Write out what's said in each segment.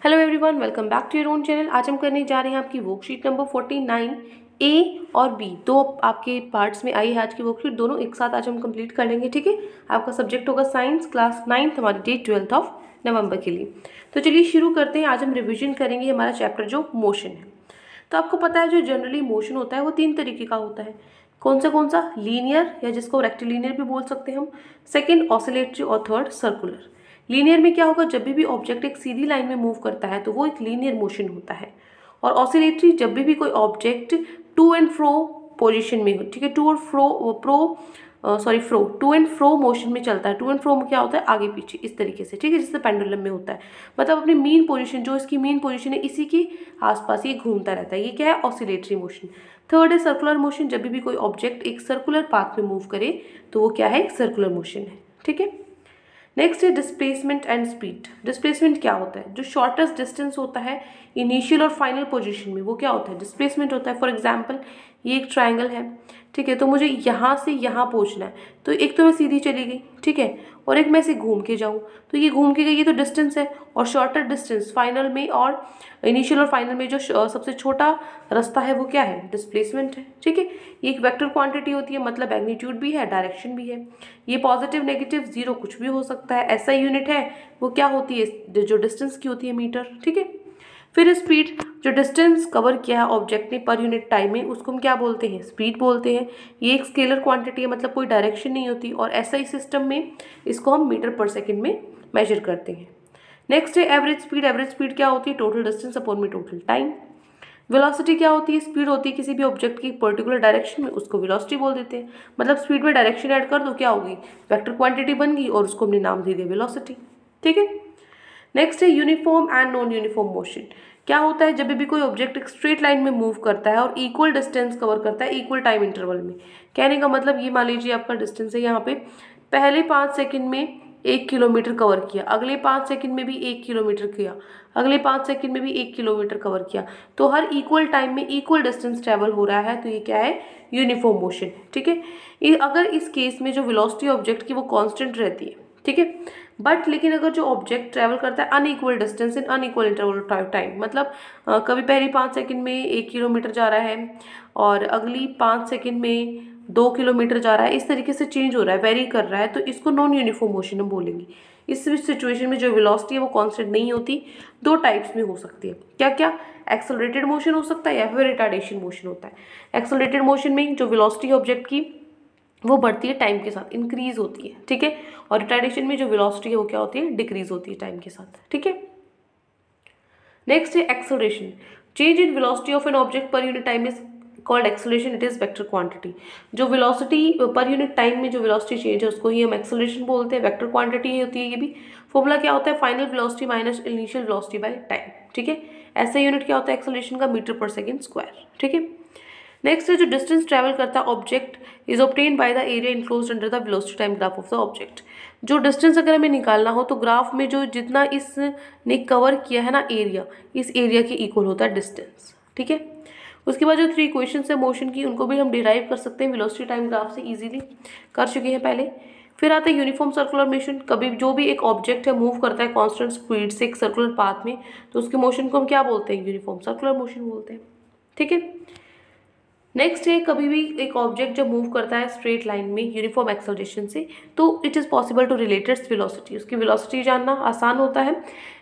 Hello everyone, welcome back to your own channel. आज हम करने जा रहे हैं आपकी वर्कशीट नंबर 49 ए और बी। दो आपके पार्ट्स में आई है आज की वर्कशीट, दोनों एक साथ आज हम कंप्लीट कर लेंगे। ठीक है, आपका सब्जेक्ट होगा साइंस, क्लास 9th, हमारी डेट 12th ऑफ नवंबर के लिए। तो चलिए शुरू करते हैं। आज हम रिविजन करेंगे हमारा चैप्टर जो मोशन है। तो आपको पता है जो जनरली मोशन होता है वो 3 तरीके का होता है। कौन सा? लीनियर, या जिसको रेक्टिलिनियर भी बोल सकते हैं हम। सेकेंड ऑसिलेटरी और थर्ड सर्कुलर। लीनियर में क्या होगा, जब भी ऑब्जेक्ट एक सीधी लाइन में मूव करता है तो वो एक लीनियर मोशन होता है। और ऑसिलेटरी जब भी कोई object to and fro position में हो, ठीक है, टू एंड फ्रो मोशन में चलता है। टू एंड फ्रो में क्या होता है, आगे पीछे इस तरीके से, ठीक है, जिससे पेंडुलम में होता है। मतलब अपनी मीन पोजीशन, जो इसकी मीन पोजीशन है इसी के आसपास ये घूमता रहता है। ये क्या है, ऑसिलेटरी मोशन। थर्ड है सर्कुलर मोशन। जब भी कोई ऑब्जेक्ट एक सर्कुलर पाथ में मूव करे तो वो क्या है, एक सर्कुलर मोशन है। ठीक है, नेक्स्ट है डिस्प्लेसमेंट एंड स्पीड। डिस्प्लेसमेंट क्या होता है, जो शॉर्टेस्ट डिस्टेंस होता है इनिशियल और फाइनल पोजीशन में, वो क्या होता है, डिस्प्लेसमेंट होता है। फॉर एग्जांपल ये एक ट्रायंगल है, ठीक है, तो मुझे यहाँ से यहाँ पहुँचना है। तो एक तो मैं सीधी चली गई, ठीक है, और एक मैं इसे घूम के जाऊँ, तो ये घूम के गई, ये तो डिस्टेंस है। और शॉर्टर डिस्टेंस फाइनल में और इनिशियल और फाइनल में जो सबसे छोटा रास्ता है वो क्या है, डिस्प्लेसमेंट है। ठीक है, ये एक वेक्टर क्वांटिटी होती है, मतलब मैग्नीट्यूड भी है, डायरेक्शन भी है। ये पॉजिटिव, नेगेटिव, जीरो कुछ भी हो सकता है। ऐसा यूनिट है वो क्या होती है, जो डिस्टेंस की होती है, मीटर। ठीक है, फिर स्पीड, जो डिस्टेंस कवर किया है ऑब्जेक्ट ने पर यूनिट टाइम में, उसको हम क्या बोलते हैं, स्पीड बोलते हैं। ये एक स्केलर क्वांटिटी है, मतलब कोई डायरेक्शन नहीं होती। और ऐसा ही सिस्टम में इसको हम मीटर पर सेकेंड में मेजर करते हैं। नेक्स्ट है एवरेज स्पीड। एवरेज स्पीड क्या होती है, टोटल डिस्टेंस अपॉन में टोटल टाइम। वेलोसिटी क्या होती है, स्पीड होती है किसी भी ऑब्जेक्ट की पर्टिकुलर डायरेक्शन में, उसको वेलोसिटी बोल देते हैं। मतलब स्पीड में डायरेक्शन ऐड कर दो, क्या होगी, वेक्टर क्वांटिटी बन गई और उसको हमने नाम दे दिया वेलोसिटी। ठीक है, नेक्स्ट है uniform and non uniform motion. क्या होता है, जब भी कोई ऑब्जेक्ट एक स्ट्रेट लाइन में मूव करता है और इक्वल डिस्टेंस कवर करता है इक्वल टाइम इंटरवल में। कहने का मतलब ये मान लीजिए आपका डिस्टेंस है, यहाँ पे पहले 5 सेकंड में 1 किलोमीटर कवर किया, अगले 5 सेकंड में भी 1 किलोमीटर किया, अगले 5 सेकंड में भी 1 किलोमीटर कवर किया, तो हर इक्वल टाइम में इक्वल डिस्टेंस ट्रेवल हो रहा है, तो ये क्या है, यूनिफॉर्म मोशन। ठीक है, अगर इस केस में जो वेलोसिटी ऑब्जेक्ट की वो कांस्टेंट रहती है, ठीक है, बट लेकिन अगर जो ऑब्जेक्ट ट्रैवल करता है unequal distance in unequal interval time, मतलब कभी पहली 5 सेकंड में 1 किलोमीटर जा रहा है और अगली 5 सेकंड में 2 किलोमीटर जा रहा है, इस तरीके से चेंज हो रहा है, वेरी कर रहा है, तो इसको नॉन यूनिफॉर्म मोशन हम बोलेंगे। इस सिचुएशन में जो वेलोसिटी है वो कांस्टेंट नहीं होती। 2 टाइप्स में हो सकती है, क्या क्या, एक्सेलरेटेड मोशन हो सकता है या फिर रिटार्डेशन मोशन होता है। एक्सेलरेटेड मोशन में जो वेलोसिटी ऑब्जेक्ट की वो बढ़ती है टाइम के साथ, इंक्रीज होती है। ठीक है, और रिटार्डेशन में जो वेलोसिटी है वो क्या होती है, डिक्रीज होती है टाइम के साथ। ठीक है, नेक्स्ट है acceleration. Change in velocity of an object per unit time is called acceleration, it is vector quantity. जो वेलोसिटी पर यूनिट टाइम में जो वेलोसिटी चेंज है उसको ही हम एक्सेलरेशन बोलते हैं, वेक्टर क्वांटिटी होती है ये भी। फॉर्मूला क्या होता है, final velocity minus initial velocity by time. ठीक है, ऐसा यूनिट क्या होता है एक्सेलरेशन का, मीटर पर सेकेंड स्क्वायर। ठीक है, नेक्स्ट है जो डिस्टेंस ट्रैवल करता है object is obtain by the area enclosed under the velocity time graph of the object. जो डिस्टेंस अगर हमें निकालना हो तो ग्राफ में जो जितना इसने कवर किया है ना एरिया, इस एरिया के इक्वल होता है डिस्टेंस। ठीक है, उसके बाद जो 3 इक्वेशंस है मोशन की, उनको भी हम डिराइव कर सकते हैं वेलोसिटी टाइम ग्राफ से, इजीली कर चुके हैं पहले। फिर आता है यूनिफॉर्म सर्कुलर मोशन। कभी जो भी एक ऑब्जेक्ट है मूव करता है कांस्टेंट स्पीड से एक सर्कुलर पाथ में, तो उसके मोशन को हम क्या बोलते हैं, यूनिफॉर्म सर्कुलर मोशन बोलते हैं। ठीक है, नेक्स्ट है कभी भी एक ऑब्जेक्ट जब मूव करता है स्ट्रेट लाइन में यूनिफॉर्म एक्सेलरेशन से, तो it is possible to relate its velocity. उसकी वेलोसिटी जानना आसान होता है।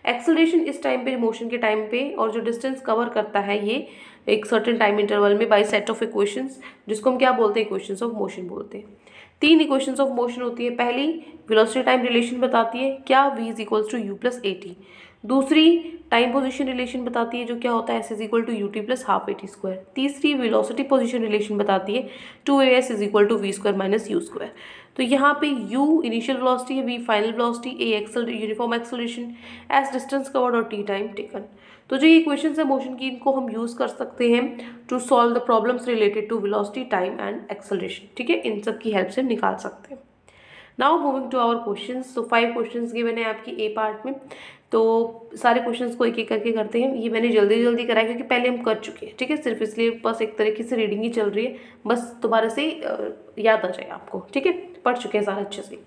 एक्सेलरेशन इस टाइम पे, मोशन के टाइम पे, और जो डिस्टेंस कवर करता है ये एक सर्टेन टाइम इंटरवल में बाय सेट ऑफ इक्वेशंस, जिसको हम क्या बोलते हैं, इक्वेशंस ऑफ मोशन बोलते हैं। 3 इक्वेशंस ऑफ मोशन होती है। पहली वेलोसिटी टाइम रिलेशन बताती है, क्या, v is equals to u plus a t. दूसरी टाइम पोजीशन रिलेशन बताती है, जो क्या होता है, s is equal to u t plus half a t square. तीसरी वेलोसिटी पोजीशन रिलेशन बताती है, 2as is equal to v square minus u square. तो यहाँ पे u इनिशियल वेलोसिटी है, v फाइनल वेलोसिटी, a एक्सल uniform acceleration, s distance covered और t time taken. तो जो ये इक्वेशंस है मोशन की, इनको हम यूज़ कर सकते हैं to solve the problems related to velocity, time and acceleration. ठीक है, इन सब की हेल्प से निकाल सकते हैं। Now moving to our questions. तो 5 क्वेश्चंस गिवन है आपकी ए पार्ट में, तो सारे क्वेश्चंस को एक एक करके करते हैं। ये मैंने जल्दी जल्दी कराया क्योंकि पहले हम कर चुके हैं। ठीक है, सिर्फ इसलिए बस एक तरीके से रीडिंग ही चल रही है, बस दोबारा से याद आ जाए आपको। ठीक है, पढ़ चुके हैं सारा अच्छे से।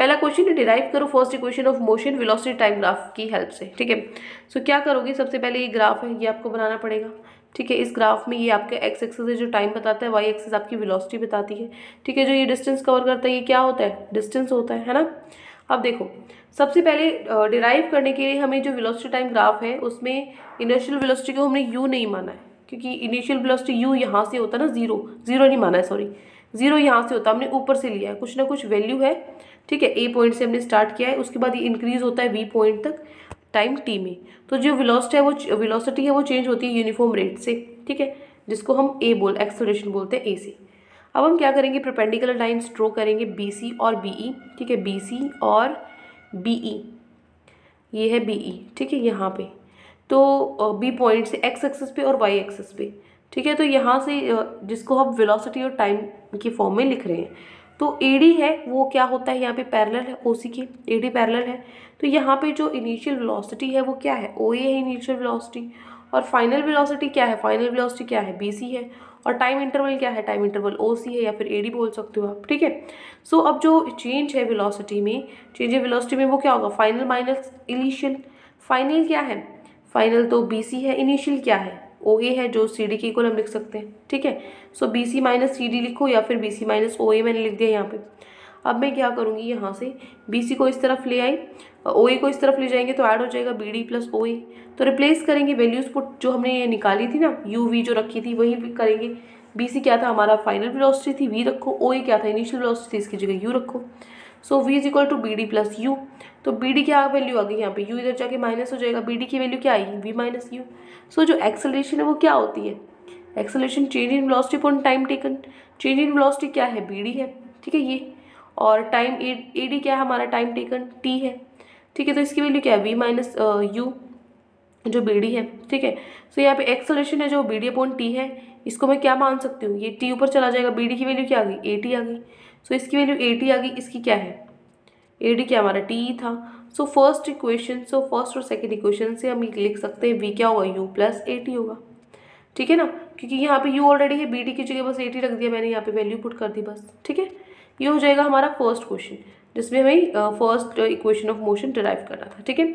पहला क्वेश्चन है डिराइव करो first equation of motion velocity time graph की हेल्प से। ठीक है, सो क्या करोगे, सबसे पहले ये ग्राफ है, ये आपको बनाना पड़ेगा। ठीक है, इस ग्राफ में ये आपका एक्स एक्सिस है जो टाइम बताता है, वाई एक्सिस आपकी वेलोसिटी बताती है। ठीक है, जो ये डिस्टेंस कवर करता है ये क्या होता है, डिस्टेंस होता है ना। अब देखो, सबसे पहले डिराइव करने के लिए हमें जो वेलोसिटी टाइम ग्राफ है उसमें इनिशियल वेलोसिटी को हमने यू नहीं माना है, क्योंकि इनिशियल वेलोसिटी यू यहाँ से होता है ना, जीरो नहीं माना है, सॉरी जीरो यहाँ से होता है, हमने ऊपर से लिया है, कुछ ना कुछ वैल्यू है। ठीक है, ए पॉइंट से हमने स्टार्ट किया है, उसके बाद ये इंक्रीज होता है वी पॉइंट तक टाइम टी में। तो जो वेलोसिटी है वो चेंज होती है यूनिफॉर्म रेट से। ठीक है, जिसको हम एक्सेलरेशन बोलते हैं, ए से। अब हम क्या करेंगे, परपेंडिकुलर लाइन्स ड्रॉ करेंगे बी सी और बी ई। ठीक है, बी सी और बी ई, ये है बी ई। ठीक है, यहाँ पे तो बी पॉइंट से एक्स एक्सिस पे और वाई एक्सिस पे। ठीक है, तो यहाँ से जिसको हम वेलोसिटी और टाइम की फॉर्म में लिख रहे हैं, तो एडी है वो क्या होता है, यहाँ पे पैरेलल है ओसी के, एडी पैरेलल है। तो यहाँ पे जो इनिशियल वेलोसिटी है वो क्या है, ओ ए है इनिशियल वेलोसिटी, और फाइनल वेलोसिटी क्या है, फाइनल वेलोसिटी क्या है, बी सी है, और टाइम इंटरवल क्या है, टाइम इंटरवल ओ सी है, या फिर एडी बोल सकते हो आप। ठीक है, सो अब जो चेंज है वेलोसिटी में वो क्या होगा, फाइनल माइनस इनिशियल। फाइनल क्या है, फाइनल तो बी सी है, इनिशियल क्या है, ओ ए है, जो सी डी के इक्वल हम लिख सकते हैं। ठीक है, so B C minus C D लिखो, या फिर बी सी माइनस ओ ए मैंने लिख दिया यहाँ पे। अब मैं क्या करूँगी, यहाँ से बी सी को इस तरफ ले आई, ओ ए को इस तरफ ले जाएंगे तो ऐड हो जाएगा बी डी प्लस ओ ए। तो रिप्लेस करेंगे वैल्यूज पुट, जो हमने ये निकाली थी ना, यू वी जो रखी थी वही करेंगे। बी सी क्या था हमारा, फाइनल वेलोसिटी थी, वी रखो। ओ ए क्या था, इनिशियल वेलोसिटी थी, इसकी जगह यू रखो। So v is equal to b d plus u. तो बी डी क्या वैल्यू आ गई यहाँ पे, यू इधर जाके माइनस हो जाएगा, बी डी की वैल्यू क्या आएगी, वी माइनस यू। सो जो एक्सेलरेशन है वो क्या होती है, acceleration change in velocity upon time taken. Change in velocity क्या है, बी डी है। ठीक है, ये और टाइम ए डी क्या है हमारा, टाइम टेकन टी है। ठीक है, तो इसकी वैल्यू क्या है, वी माइनस यू जो बी डी है। ठीक है, सो यहाँ पे एक्सेलरेशन है जो बी डी अपॉन टी है, इसको मैं क्या मान सकती हूँ, ये टी ऊपर चला जाएगा, बी डी की वैल्यू क्या आ गई, ए टी आ गई। सो इसकी वैल्यू ए टी आ गई, इसकी क्या है, ए डी क्या हमारा टी था। सो फर्स्ट और सेकेंड इक्वेशन से हम लिख सकते हैं वी क्या होगा, यू प्लस ए टी होगा। ठीक है ना, क्योंकि यहाँ पे u ऑलरेडी है, बी डी की जगह बस ए टी रख दिया मैंने, यहाँ पे वैल्यू पुट कर दी बस। ठीक है, ये हो जाएगा हमारा फर्स्ट क्वेश्चन, जिसमें हमें first equation of motion derive करना था। ठीक है,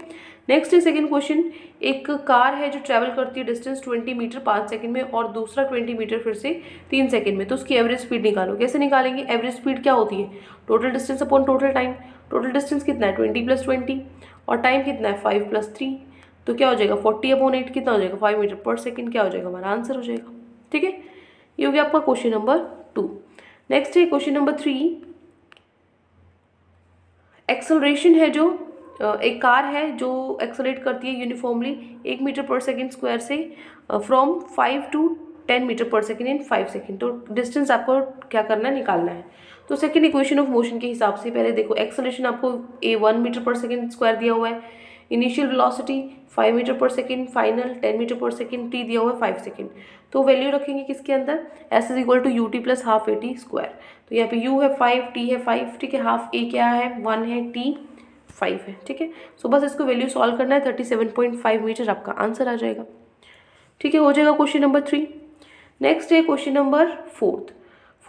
नेक्स्ट है सेकंड क्वेश्चन। एक कार है जो ट्रैवल करती है डिस्टेंस 20 मीटर 5 सेकंड में, और दूसरा 20 मीटर फिर से 3 सेकंड में। तो उसकी एवरेज स्पीड निकालो। कैसे निकालेंगे, एवरेज स्पीड क्या होती है, total distance upon total time. Total distance कितना है, 20 + 20, और टाइम कितना है, 5 + 3। तो क्या हो जाएगा, 40/8 कितना हो जाएगा, 5 मीटर पर सेकंड, क्या हो जाएगा हमारा आंसर हो जाएगा। ठीक है, ये हो गया आपका क्वेश्चन नंबर 2। नेक्स्ट है क्वेश्चन नंबर 3। एक्सेलरेशन है जो एक कार है जो एक्सेलरेट करती है यूनिफॉर्मली 1 मीटर पर सेकंड स्क्वायर से फ्रॉम 5 to 10 मीटर पर सेकंड इन 5 सेकंड। तो डिस्टेंस आपको क्या करना है, निकालना है। तो सेकंड इक्वेशन ऑफ मोशन के हिसाब से पहले देखो, एक्सेलरेशन आपको 1 मीटर पर सेकंड स्क्वायर दिया हुआ है, इनिशियल वेलोसिटी 5 मीटर पर सेकंड, फाइनल 10 मीटर पर सेकंड, टी दिया हुआ है 5 सेकंड। तो वैल्यू रखेंगे किसके अंदर, s is equal to u t plus half a t square. तो यहाँ पे यू है 5, टी है 5, ठीक है, हाफ ए क्या है 1 है, टी 5 है। ठीक है, सो बस इसको वैल्यू सॉल्व करना है, 37.5 मीटर आपका आंसर आ जाएगा। ठीक है, हो जाएगा क्वेश्चन नंबर 3। नेक्स्ट है क्वेश्चन नंबर 4।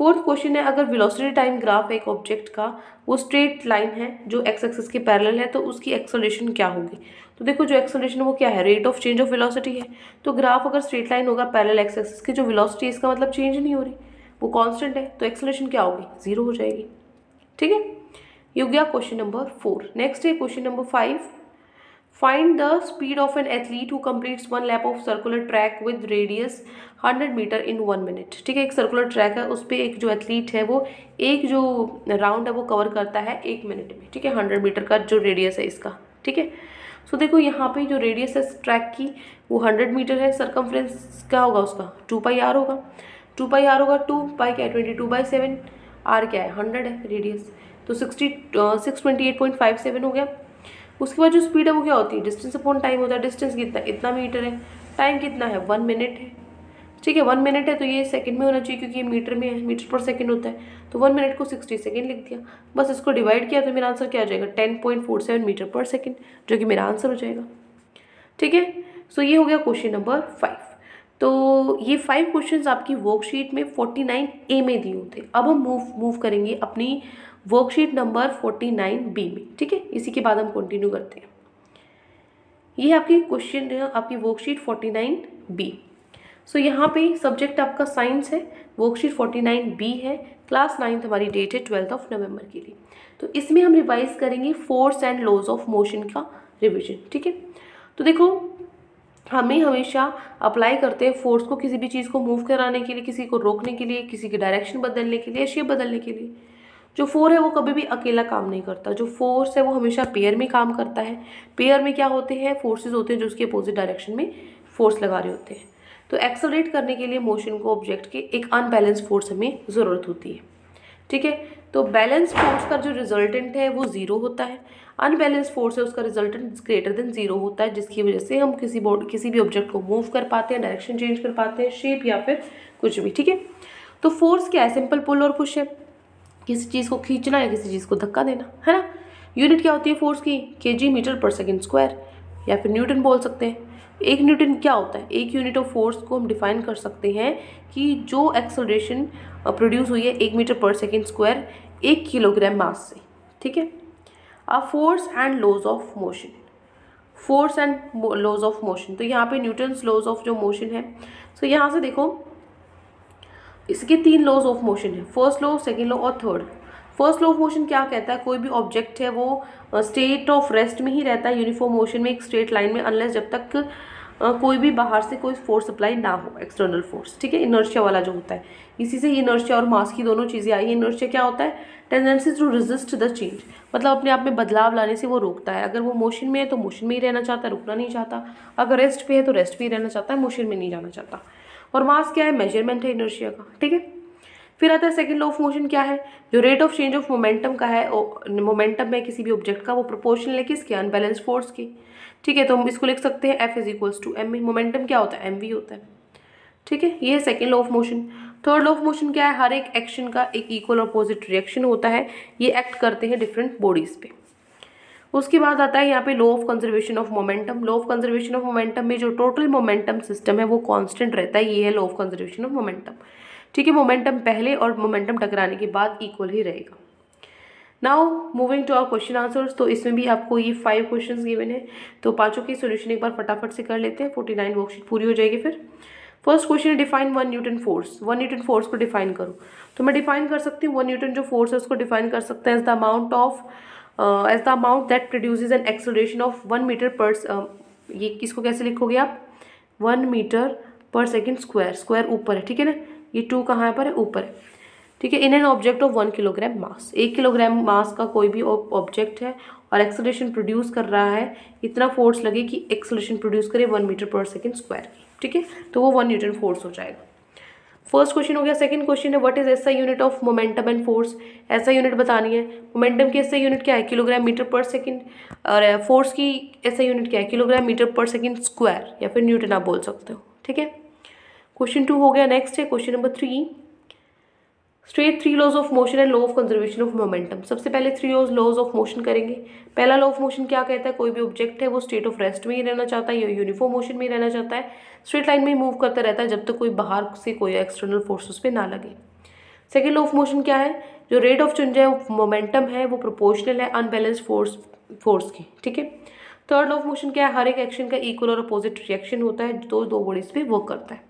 फोर्थ क्वेश्चन है, अगर वेलोसिटी टाइम ग्राफ एक ऑब्जेक्ट का वो स्ट्रेट लाइन है जो एक्स एक्सिस के पैरेलल है, तो उसकी एक्सेलरेशन क्या होगी। तो देखो, जो एक्सेलरेशन है वो क्या है, rate of change of velocity है। तो ग्राफ अगर स्ट्रेट लाइन होगा पैरेलल एक्स एक्सिस की, जो वेलोसिटी है इसका मतलब चेंज नहीं हो रही, वो कांस्टेंट है, तो एक्सेलरेशन क्या होगी, 0 हो जाएगी। ठीक है, ये हो गया क्वेश्चन नंबर 4। नेक्स्ट है question number 5। Find the speed of an athlete who completes 1 lap of circular track with radius 100 metre in 1 minute. ठीक है, एक सर्कुलर ट्रैक है, उस पर एक जो एथलीट है वो एक जो राउंड है वो कवर करता है 1 मिनट में। ठीक है, 100 मीटर का जो रेडियस है इसका। ठीक है, सो देखो यहाँ पे जो रेडियस है ट्रैक की वो 100 मीटर है, सरकमफ्रेंस क्या होगा उसका 2πr होगा। 2πr होगा, 2π क्या है 22/7, r क्या है 100 है रेडियस, तो 628.57 हो गया। उसके बाद जो स्पीड है वो क्या होती है, डिस्टेंस अपॉन टाइम होता है। डिस्टेंस कितना है, इतना मीटर है, टाइम कितना है 1 मिनट है। ठीक है, 1 मिनट है तो ये सेकंड में होना चाहिए क्योंकि ये मीटर में है, मीटर पर सेकंड होता है। तो 1 मिनट को 60 सेकंड लिख दिया, बस इसको डिवाइड किया तो मेरा आंसर क्या आ जाएगा 10.47 मीटर पर सेकंड, जो कि मेरा आंसर हो जाएगा। ठीक है, सो ये हो गया क्वेश्चन नंबर 5। तो ये 5 क्वेश्चंस आपकी वर्कशीट में 49A में दिए होते। अब हम मूव करेंगे अपनी वर्कशीट नंबर 49B में। ठीक है, इसी के बाद हम कंटिन्यू करते हैं। ये आपकी क्वेश्चन है, आपकी वर्कशीट 49B। सो यहाँ पे सब्जेक्ट आपका साइंस है, वर्कशीट 49B है, क्लास 9th हमारी डेट है 12 नवंबर के लिए। तो इसमें हम रिवाइज करेंगे force and laws of motion का रिविजन। ठीक है, तो देखो हमें हमेशा अप्लाई करते हैं फोर्स को किसी भी चीज़ को मूव कराने के लिए, किसी को रोकने के लिए, किसी की डायरेक्शन बदलने के लिए, शेप बदलने के लिए। जो फोर्स है वो कभी भी अकेला काम नहीं करता, जो फोर्स है वो हमेशा पेयर में काम करता है। पेयर में क्या होते हैं, फोर्सेस होते हैं जो उसके अपोजिट डायरेक्शन में फोर्स लगा रहे होते हैं। तो एक्सेलरेट करने के लिए मोशन को ऑब्जेक्ट के एक अनबैलेंस फोर्स हमें ज़रूरत होती है। ठीक है, तो बैलेंस फोर्स का जो रिजल्टेंट है वो 0 होता है, अनबैलेंस फोर्स है उसका रिजल्टेंट ग्रेटर देन 0 होता है, जिसकी वजह से हम किसी भी ऑब्जेक्ट को मूव कर पाते हैं, डायरेक्शन चेंज कर पाते हैं, शेप या फिर कुछ भी। ठीक है, तो फोर्स क्या है, सिंपल पुल और पुश है, किसी चीज़ को खींचना या किसी चीज़ को धक्का देना, है ना। यूनिट क्या होती है फोर्स की, kg मीटर पर सेकेंड स्क्वायर या फिर न्यूटन बोल सकते हैं। एक न्यूटन क्या होता है, एक यूनिट ऑफ फोर्स को हम डिफाइन कर सकते हैं कि जो एक्सेलरेशन प्रोड्यूस हुई है 1 मीटर पर सेकेंड स्क्वायर 1 किलोग्राम मास से। ठीक है, अब force and laws of motion, force and laws of motion, तो यहाँ पे न्यूटन्स लॉज ऑफ जो मोशन है, सो यहाँ से देखो इसके 3 लॉज ऑफ मोशन है, फर्स्ट लॉ, सेकेंड लॉ और third. First law of motion क्या कहता है, कोई भी ऑब्जेक्ट है वो स्टेट ऑफ रेस्ट में ही रहता है, यूनिफॉर्म मोशन में, एक स्ट्रेट लाइन में, अनलेस जब तक कोई भी बाहर से कोई फोर्स अप्लाई ना हो, एक्सटर्नल फोर्स। ठीक है, इनर्शिया वाला जो होता है, इसी से इनर्शिया और मास की दोनों चीज़ें आई है। इनर्शिया क्या होता है, tendency to resist the change, मतलब अपने आप में बदलाव लाने से वो रोकता है। अगर वो मोशन में है तो मोशन में ही रहना चाहता है, रुकना नहीं चाहता। अगर रेस्ट पे है तो रेस्ट पे ही रहना चाहता है, मोशन में नहीं जाना चाहता। और मास क्या है, मेजरमेंट है इनर्शिया का। ठीक है, फिर आता है सेकंड लॉ ऑफ मोशन, क्या है, जो rate of change of momentum का है, मोमेंटम है किसी भी ऑब्जेक्ट का, वो प्रोपोर्शनल है किसके, अनबैलेंस फोर्स की। ठीक है, तो हम इसको लिख सकते हैं F = m। मोमेंटम क्या होता है, mv होता है। ठीक है, ये है second law of motion. Third law of motion क्या है, हर एक एक्शन का एक इक्वल अपोजिट रिएक्शन होता है, ये एक्ट करते हैं डिफरेंट बॉडीज पे। उसके बाद आता है यहाँ पे law of conservation of momentum. Law of conservation of momentum में जो टोटल मोमेंटम सिस्टम है वो कांस्टेंट रहता है, ये है law of conservation of momentum. ठीक है, मोमेंटम पहले और मोमेंटम टकराने के बाद इक्वल ही रहेगा। Now moving to our question answers, तो इसमें भी आपको ये 5 क्वेश्चंस गिवन है, तो पांचों की सोल्यूशन एक बार फटाफट से कर लेते हैं, 49 वर्कशीट पूरी हो जाएगी। फिर फर्स्ट क्वेश्चन है, define 1 Newton force. 1 Newton force को डिफाइन करो, तो मैं डिफाइन कर सकती हूँ 1 न्यूटन जो फोर्स है उसको डिफाइन कर सकते हैं as the amount that produces an acceleration of 1 metre per, ये किसको कैसे लिखोगे आप, 1 मीटर पर सेकेंड स्क्वायर, स्क्वायर ऊपर है, ठीक है ना, ये 2 कहाँ पर है, ऊपर है। ठीक है, in an object of 1 kilogram mass, 1 kilogram mass का कोई भी ऑब्जेक्ट है और एक्सेलरेशन प्रोड्यूस कर रहा है, इतना फोर्स लगे कि एक्सेलरेशन प्रोड्यूस करे 1 मीटर पर सेकेंड स्क्वायर की। ठीक है, तो वो 1 न्यूटन फोर्स हो जाएगा। फर्स्ट क्वेश्चन हो गया। सेकंड क्वेश्चन है, what is SI unit of momentum and force. SI unit बतानी है, मोमेंटम की एसआई यूनिट क्या है, किलोग्राम मीटर पर सेकंड, और फोर्स की एसआई यूनिट क्या है, किलोग्राम मीटर पर सेकंड स्क्वायर या फिर न्यूटन आप बोल सकते हो। ठीक है, क्वेश्चन 2 हो गया। नेक्स्ट है question number 3, straight 3 laws of motion and law of conservation of momentum. सबसे पहले 3 लॉज ऑफ मोशन करेंगे। पहला लॉ ऑफ मोशन क्या कहता है, कोई भी ऑब्जेक्ट है वो स्टेट ऑफ रेस्ट में ही रहना चाहता है या यूनिफॉर्म मोशन में ही रहना चाहता है, स्ट्रेट लाइन में ही मूव करता रहता है जब तक कोई बाहर से कोई एक्सटर्नल फोर्स उस पर ना लगे। सेकेंड लॉ ऑफ मोशन क्या है, जो रेट ऑफ चेंज है मोमेंटम है वो प्रोपोर्शनल है अनबैलेंस फोर्स की। ठीक है, थर्ड लॉ ऑफ मोशन क्या है, हर एक एक्शन का इक्वल और अपोजिट रिएक्शन होता है, दो बॉडीज पे वर्क करता है।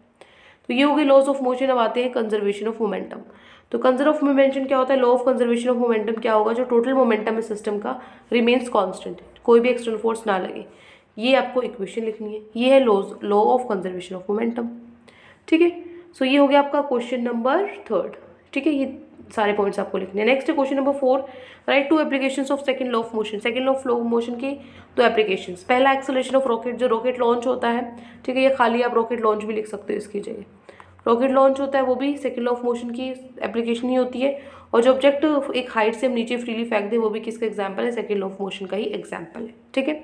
तो ये हो गई लॉज ऑफ मोशन। अब आते हैं कंजर्वेशन ऑफ मोमेंटम। तो कंजर्व ऑफ मोमेंटम क्या होता है, law of conservation of momentum क्या होगा, जो टोटल मोमेंटम है सिस्टम का रिमेन्स कांस्टेंट, कोई भी एक्सटर्नल फोर्स ना लगे। ये आपको इक्वेशन लिखनी है, ये है law of conservation of momentum. ठीक है, सो ये हो गया आपका क्वेश्चन नंबर 3। ठीक है, ये सारे पॉइंट्स आपको लिखने हैं। नेक्स्ट है question number 4, right 2 applications of second law of motion. Second law of motion की 2 एप्लीकेशंस। पहला एक्सेलरेशन ऑफ रॉकेट, जो रॉकेट लॉन्च होता है। ठीक है, ये खाली आप रॉकेट लॉन्च भी लिख सकते हो इसकी जगह, रॉकेट लॉन्च होता है वो भी सेकंड लॉ ऑफ मोशन की एप्लीकेशन ही होती है। और जो ऑब्जेक्ट एक हाइट से हम नीचे फ्रीली फेंक दे वो भी किसका एग्जांपल है, सेकंड लॉ ऑफ मोशन का ही एग्जांपल है। ठीक है,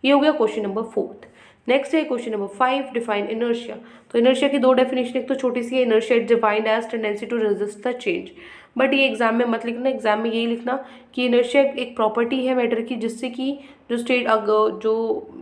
ये हो गया क्वेश्चन नंबर 4। नेक्स्ट है क्वेश्चन नंबर 5, डिफाइन इनर्शिया। तो इनर्शिया की 2 डेफिनेशन, एक तो छोटी सी है, inertia is defined as tendency to resist the change. But ये एग्जाम में मत लिखना, एग्जाम में यही लिखना कि इनर्शिया एक प्रॉपर्टी है मैटर की, जिससे कि जो स्टेट जो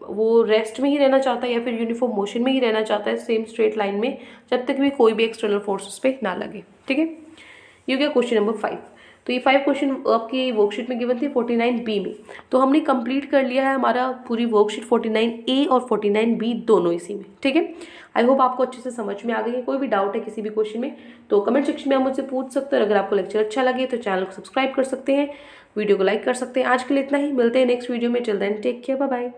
वो रेस्ट में ही रहना चाहता है या फिर यूनिफॉर्म मोशन में ही रहना चाहता है सेम स्ट्रेट लाइन में, जब तक भी कोई भी एक्सटर्नल फोर्स उस पर ना लगे। ठीक है, ये हो गया क्वेश्चन नंबर 5। तो ये 5 क्वेश्चन आपकी वर्कशीट में गिवन थे 49B में। तो हमने कंप्लीट कर लिया है हमारा पूरी वर्कशीट 49A और 49B दोनों इसी में। ठीक है, आई होप आपको अच्छे से समझ में आ गई है। कोई भी डाउट है किसी भी क्वेश्चन में तो कमेंट सेक्शन में आप मुझसे पूछ सकते हो। अगर आपको लेक्चर अच्छा लगे तो चैनल को सब्सक्राइब कर सकते हैं, वीडियो को लाइक कर सकते हैं। आज के लिए इतना ही, मिलते हैं नेक्स्ट वीडियो में। Till then take care, bye bye.